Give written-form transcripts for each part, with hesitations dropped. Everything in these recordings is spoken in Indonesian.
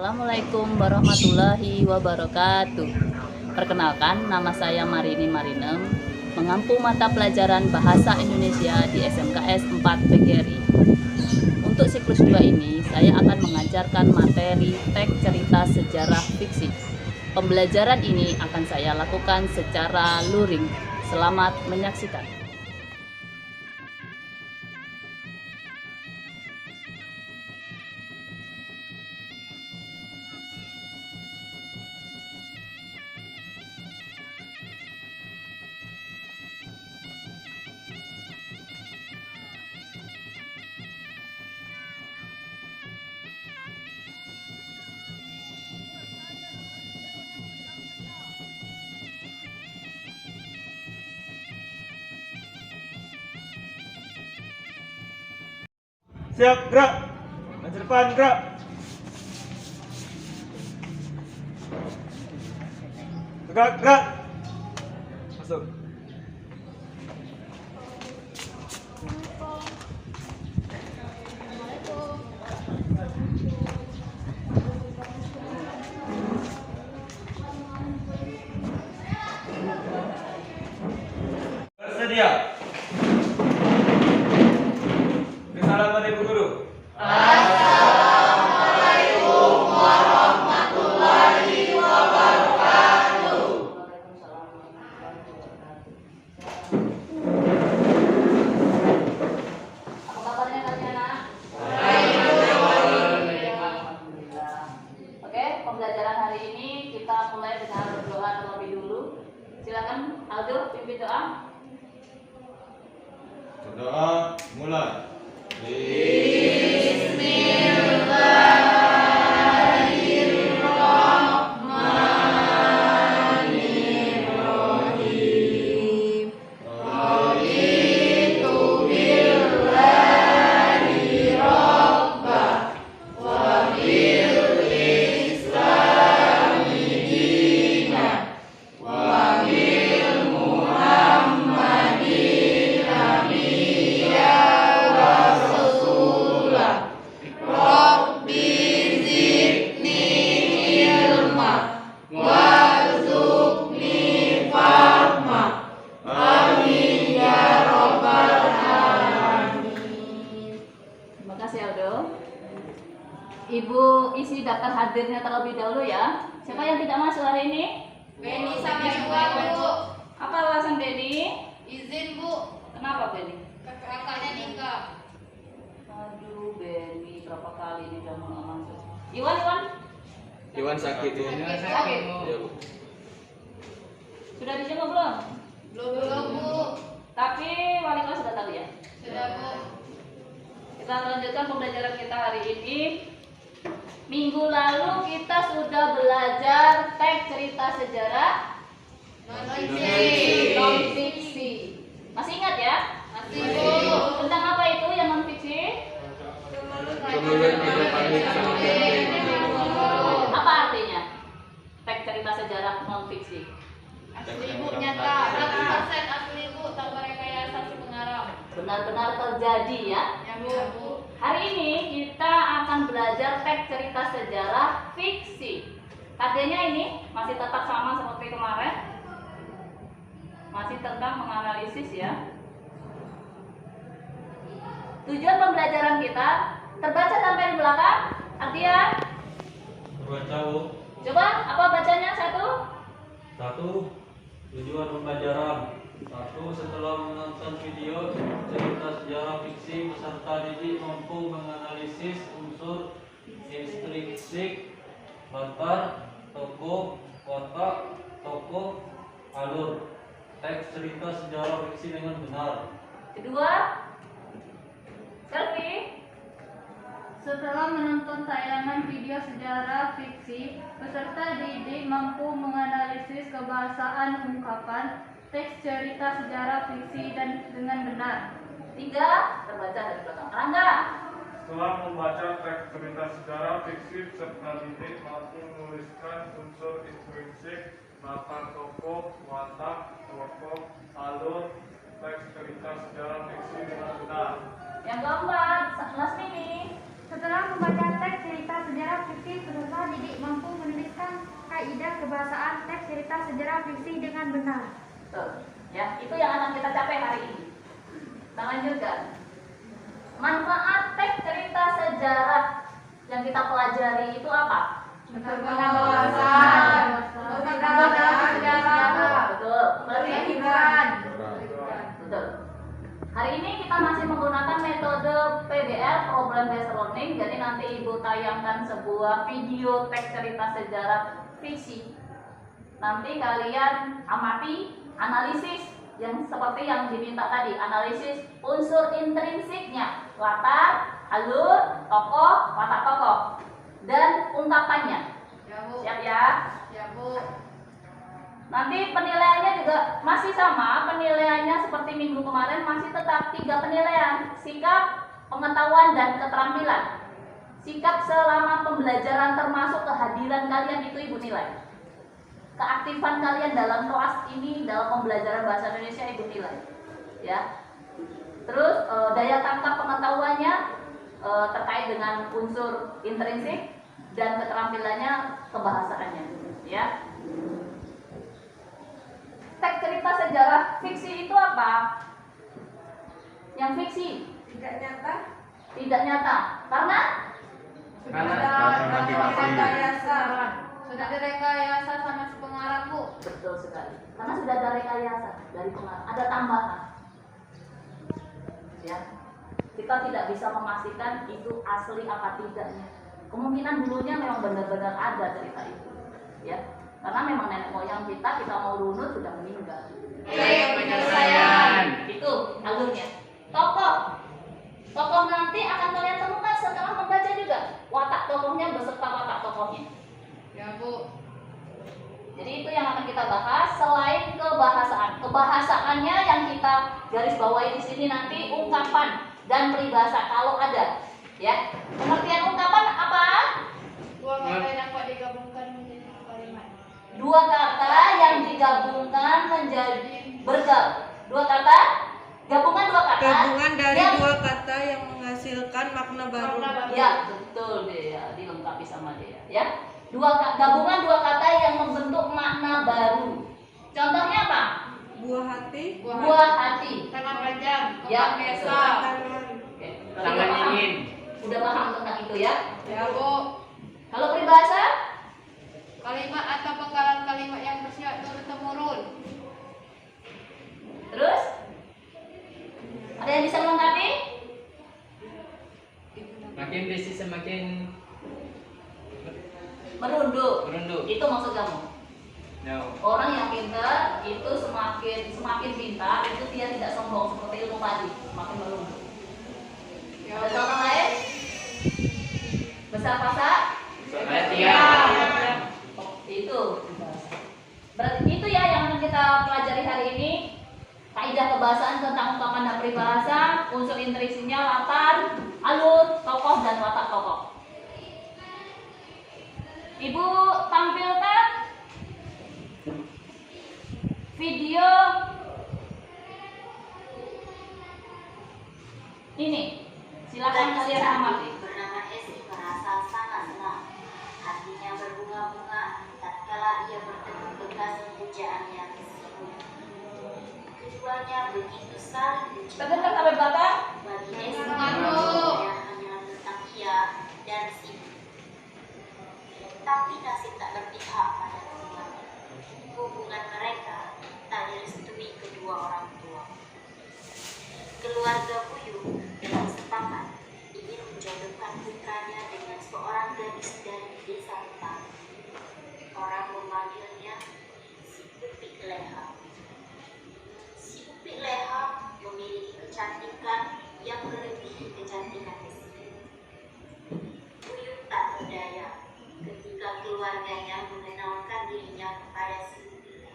Assalamualaikum warahmatullahi wabarakatuh. Perkenalkan, nama saya Marini Marinem, mengampu mata pelajaran Bahasa Indonesia di SMKS 4 PGRI. Untuk siklus 2 ini, saya akan mengajarkan materi teks cerita sejarah fiksi. Pembelajaran ini akan saya lakukan secara luring. Selamat menyaksikan. Siap, gerak. Maju depan, gerak. Tegak, gerak. Masuk. Bersedia. Salam Ibu Guru. Assalamualaikum warahmatullahi wabarakatuh. Apa kabarnya kalian, anak? Alhamdulillah. Oke, pembelajaran hari ini kita mulai dengan berdoa terlebih dulu. Silakan Aldo pimpin doa. Berdoa mulai. Bismillahirrahmanirrahim. Raditu billahi rabba wa bil islami dina wa bil muhammadin nabiyya wa rasulah. Rabbi zidni ilma warzuqni fahma. Amin ya rabbal alamin. Terima kasih Aldo. Ibu isi daftar hadirnya terlebih dahulu ya. Siapa yang tidak masuk hari ini? Beni sama Iwa, Bu. Apa alasan Beni? Izin, Bu. Kenapa Beni? Kakaknya nikah. Aduh Beni, berapa kali ini udah mau masuk. Iwan? Iwan sakit ya. Sakit? Ya, Bu. Sudah dijenguk belum? Belum, Bu. Tapi wali kelas sudah tahu ya. Sudah, Bu. Kita lanjutkan pembelajaran kita hari ini. Minggu lalu kita sudah belajar teks cerita sejarah Non-fiksi. non-fiksi. Masih ingat ya? Masih, Bu. Tentang apa itu yang non-fiksi? Kemudian kita pamit sama Apa artinya? Teks cerita sejarah non-fiksi. Asli, Bu, nyata. 100% asli, Bu, tanpa rekayasa si pengarang. Benar-benar terjadi ya. Ya, Bu. Hari ini kita akan belajar teks cerita sejarah fiksi. Katanya ini masih tetap sama seperti kemarin. Masih tentang menganalisis ya. Tujuan pembelajaran kita terbaca sampai di belakang. Artian, Baca, Bu. coba apa bacanya? Satu, tujuan pembelajaran. Satu, setelah menonton video cerita sejarah fiksi, peserta didik mampu menganalisis unsur intrinsik, latar, tokoh, watak, tokoh, alur teks cerita sejarah fiksi dengan benar. Kedua, selfie. Setelah menonton tayangan video sejarah fiksi, peserta didik mampu menganalisis kebahasaan ungkapan, teks cerita sejarah fiksi dan dengan benar. Tiga, terbaca dari belakang. Rangga. Setelah membaca teks cerita sejarah fiksi, peserta didik mampu menuliskan unsur intrinsik, latar tokoh, watak, tokoh, alur, teks cerita sejarah fiksi dengan benar. Yang keempat, Lasmini. Setelah membaca teks cerita sejarah fiksi, peserta kebahasaan teks cerita sejarah fiksi dengan benar. Betul. Ya, itu yang akan kita capai hari ini. Kita lanjutkan. Manfaat teks cerita sejarah yang kita pelajari itu apa? Wawasan, pengetahuan sejarah, Betul. hiburan. Betul. Hari ini kita masih menggunakan metode PBL, Problem Based Learning. Jadi nanti Ibu tayangkan sebuah video teks cerita sejarah fiksi. Nanti kalian amati, analisis yang seperti yang diminta tadi, analisis unsur intrinsiknya, latar, alur, tokoh, watak tokoh, dan ungkapannya. Ya Bu, Siap ya? ya Bu. Nanti penilaiannya juga masih sama, penilaiannya seperti minggu kemarin masih tetap 3 penilaian: sikap, pengetahuan, dan keterampilan. Sikap selama pembelajaran termasuk kehadiran kalian itu Ibu nilai. Keaktifan kalian dalam kelas ini dalam pembelajaran bahasa Indonesia Ibu nilai. Ya. Terus daya tangkap pengetahuannya terkait dengan unsur intrinsik dan keterampilannya kebahasaannya. Ya. Teks cerita sejarah fiksi itu apa? Yang fiksi Tidak nyata. tidak nyata karena Sudah direkayasa sama si pengarang Bu. betul sekali. Karena sudah ada rekayasa dari pengarang, ada tambahan. Ya. Kita tidak bisa memastikan itu asli apa tidaknya. Kemungkinan dulunya memang benar-benar ada cerita itu. Ya. Karena memang nenek moyang kita mau runut sudah meninggal. Penyelesaian. Itu alurnya. Tokoh nanti akan kalian temukan setelah membaca juga watak tokohnya beserta watak tokohnya. Ya Bu. Jadi itu yang akan kita bahas selain kebahasaan. Kebahasaannya yang kita garis bawahi di sini nanti ungkapan dan peribahasa kalau ada. Ya. Pengertian ungkapan apa? Dua kata yang dapat digabungkan menjadi kalimat. Dua kata yang digabungkan menjadi dua kata gabungan dua kata Gabungan dari yang- dua kata yang menghasilkan makna baru. Ya betul deh ya, dilengkapi sama dia ya. Gabungan dua kata yang membentuk makna baru. Contohnya apa? Buah hati, Buah hati. Tangan panjang, Ya, kembang desa. Oke. Udah paham? Udah paham tentang itu ya? Ya Bu. Kalau peribahasa? Kalimat atau penggalan kalimat yang bersifat turun-temurun. Terus? Ada yang bisa melengkapi? Makin berisi semakin Merunduk. merunduk. Itu maksud kamu? No. Orang yang pintar itu semakin pintar itu dia tidak sombong seperti ilmu padi, semakin merunduk. Ada contoh lain? Besar pasak? Perhatian. Itu. Berarti itu ya yang akan kita pelajari hari ini. Kaidah kebahasaan tentang ungkapan dan peribahasa, unsur intrinsiknya, latar, alur, tokoh, dan watak tokoh. Ibu tampilkan video ini. Silakan kalian amati. Bernama Esi merasa sangat senang. Hatinya berbunga-bunga tatkala ia bertemu bekas pujaannya ke Sibu. Keduanya begitu saling mencintai. Terdengar sampai belakang? Bagi Esi Mengantuk. hanyalah tentang ia dan Sibu. Tapi nasib tak berpihak pada keduanya. Hubungan mereka tak direstui kedua orang tua. Keluarga Buyung dengan sepakat ingin menjodohkan putranya dengan seorang gadis dari desa Utara. Orang memanggilnya si Upik Leha. Si Upik Leha memiliki kecantikan yang melebihi kecantikan Esi. Buyung tak berdaya ketika keluarganya mengenalkan dirinya kepada si Upik.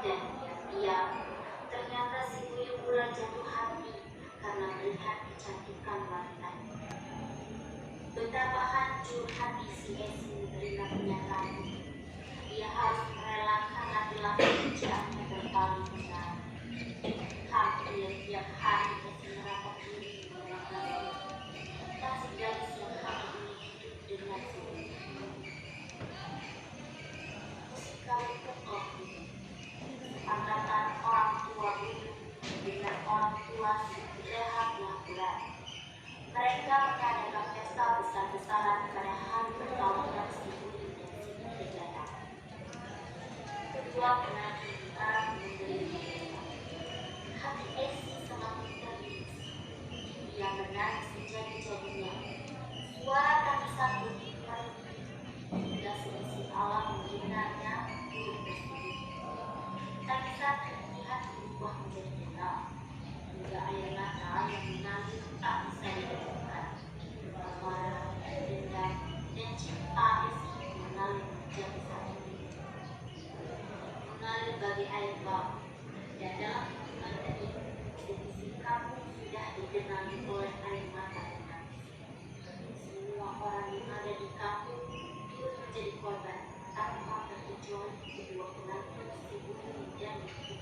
Dan diam-diam ternyata si Buyung mulai jatuh hati karena melihat kecantikan wanitanya. Betapa hancur hati si Esi menerima kenyataan itu. Ia harus merelakan laki-laki pujaannya berpaling benar. Hampir tiap hari Esi merapat diri mengenal kasih gadis yang hari ini hidup dengan si Buyung. kedua penantian memberi hati Esi semakin terbius. Dia menangis sejadi-jadinya. Suara tangisan bertimbul hingga seisi alam menghindarinya turut bersedih. Tangisan terlihat berubah menjadi tenang hingga air mata yang mengalir tak bisa ditemukan. Amarah, dendam, dan cinta Esi mengalir menjadi satu. Mengalir bagi air laut, dan dalam hitungan detik seisi kampung sudah digenangi oleh air mata dan tangis. Semua orang yang ada di kampung turut menjadi korban tanpa terkecuali kedua pengantin si Buyung dan Isi.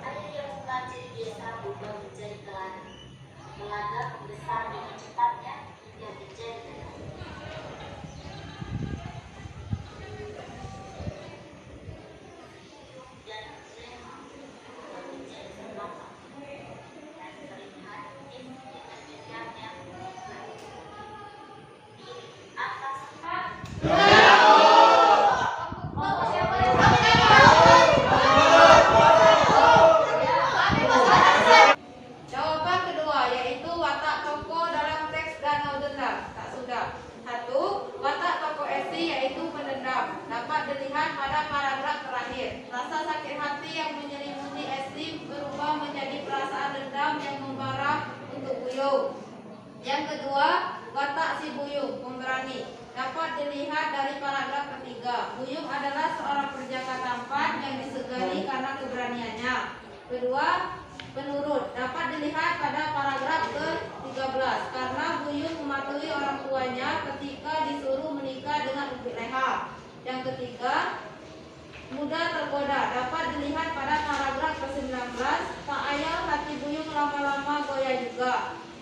Air yang membanjiri desa berubah menjadi telaga. Telaga membesar dengan cepatnya hingga menjadi danau. Dan Rema menjadi sembako. Dan terlihat Isi dengan pinggannya di atas Jawaban kedua yaitu watak tokoh dalam teks Danau Dendam. Tak sudah. 1. Watak tokoh Esi yaitu pendendam. Dapat dilihat pada paragraf terakhir. Rasa sakit hati yang menyelimuti Esi berubah menjadi perasaan dendam yang membara untuk Buyung. Yang kedua, watak si Buyung pemberani. Dapat dilihat dari paragraf ketiga. Buyung adalah seorang perjaka tampan yang disegani karena keberaniannya. Kedua, penurut. Dapat dilihat pada paragraf ke-13 karena Buyung mematuhi orang tuanya ketika disuruh menikah dengan Upik Leha. Yang ketiga, mudah tergoda. Dapat dilihat pada paragraf ke-19. Tak ayal hati Buyung lama-lama goyah juga.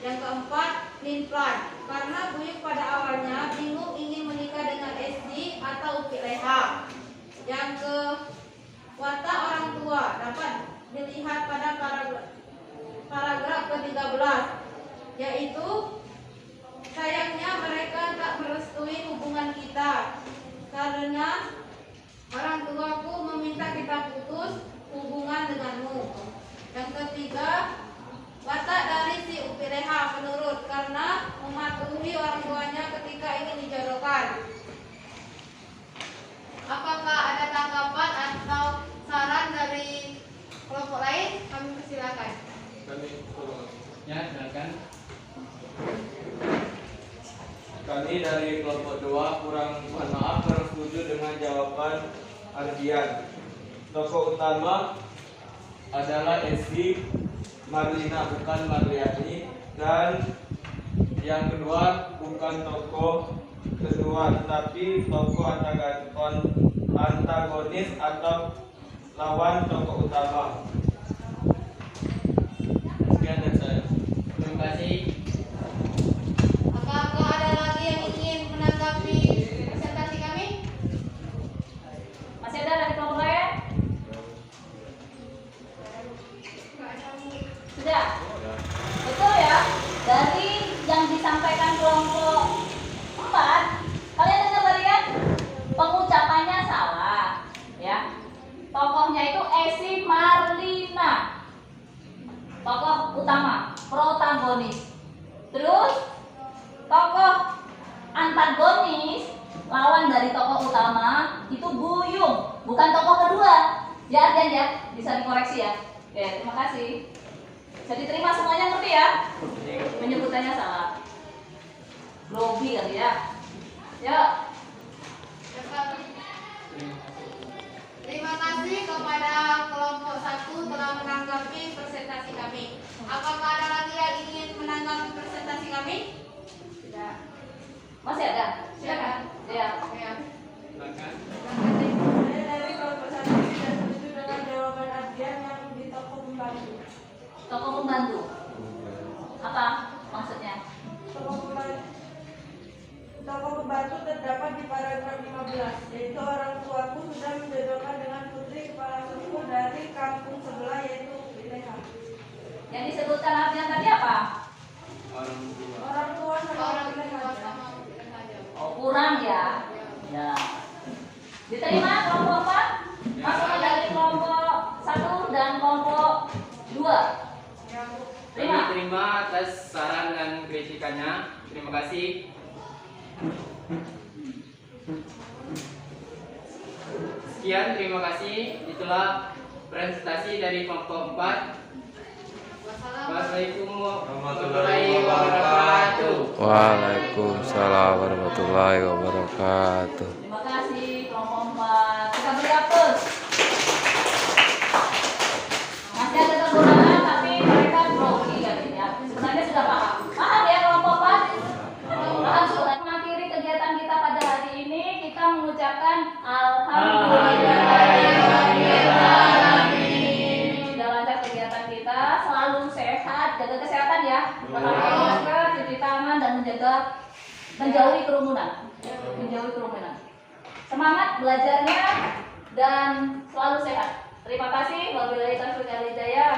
Yang keempat, pelin-pelan. Karena Buyung pada awalnya bingung ingin menikah dengan Esi atau Upik Leha. Yang ke watak orang tua dapat dilihat pada paragraf ke-13, yaitu sayangnya mereka tak merestui hubungan kita karena orang tuaku meminta kita putus hubungan denganmu. Yang ketiga, watak dari si Upik Leha penurut karena mematuhi orang tuanya ketika ingin dijodohkan. Apakah ada tanggapan atau saran dari kelompok lain? Kami persilakan. Ya, silakan. Kami dari kelompok 2 mohon maaf kurang setuju dengan jawaban Ardian. Tokoh utama adalah Esi, Marlina bukan Marliani, dan yang kedua bukan tokoh kedua tetapi tokoh antagonis atau lawan tokoh utama. Sekian dari saya. Terima kasih. Apakah ada lagi yang ingin menanggapi presentasi kami? Masih ada dari kelompok lain? Sudah? Betul ya? Dari yang disampaikan kelompok 4, kalian dengar tadi kan? Pengucapannya salah, ya. Tokohnya itu Esi Marlina. Tokoh utama, protagonis. Terus tokoh antagonis, lawan dari tokoh utama itu Buyung, bukan tokoh kedua. Ya, Ardian ya, bisa dikoreksi ya. Oke, terima kasih. Bisa diterima semuanya, ngerti ya? Penyebutannya salah. Grogi kali ya. Yuk. Terima kasih kepada kelompok 1 telah menanggapi presentasi kami. Apakah ada lagi yang ingin menanggapi presentasi kami? Tidak. Masih ada? Silakan. Ya. Ya. Silakan. Saya dari kelompok 1 tidak setuju dengan jawaban Adrian yang di toko pembantu. Tokoh pembantu. Apa maksudnya? Toko pembantu terdapat di paragraf 15, yaitu orang tuaku sudah menjodohkan dengan putri kepala suku dari kampung sebelah, yaitu Upik Leha. Yang disebutkan Ardian tadi apa? Orang tua sama Upik Leha. Oh, kurang ya. Ya. Diterima kelompok 4. Masuk dari kelompok 1 dan kelompok 2. Kami terima atas saran dan kritikannya. Terima kasih. Sekian, terima kasih. Itulah presentasi dari kelompok 4. Wassalamualaikum warahmatullahi wabarakatuh. Waalaikumsalam warahmatullahi wabarakatuh. Terima kasih kelompok 4. Kita beri aplaus. Masih ada kekurangan tapi mereka grogi katanya. Sebenarnya sudah paham. Paham ya kelompok 4? Paham sudah. Mengakhiri kegiatan kita pada hari ini kita mengucapkan alhamdulillahirobbilalamin. Sudah lancar kegiatan kita, selalu sehat, jaga kesehatan ya. Pakai masker, cuci tangan dan menjauhi kerumunan. Semangat belajarnya dan selalu sehat. Terima kasih. Wabillahi taufiq wal hidayah.